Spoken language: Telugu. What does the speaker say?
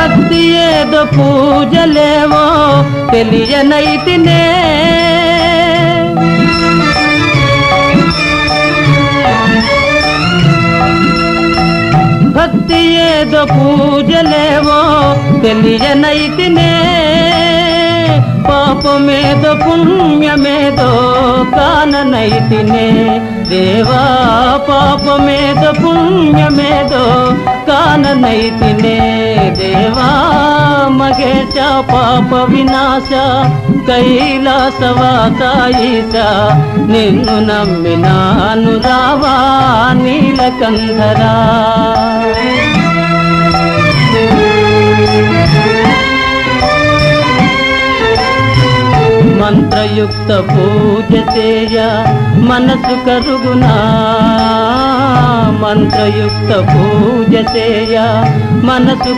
భక్తి ఏదో పూజలేవో తెలియనైతినే భక్తి ఏదో పూజలేవో తెలియనైతినే పాపమేదో పుణ్యమేదో కాననైతినే దేవా పాపమేదో పుణ్యమేదో కాననైతినే దేవా మహేశ పాప వినాశ కైలాసవాస ఈశ నిన్ను నమ్మినాను రావా నీలకంధరా మంత్రయుక్త పూజ చేయ మనసు కరుగునా మంత్రయుక్త పూజ చేయ మనసు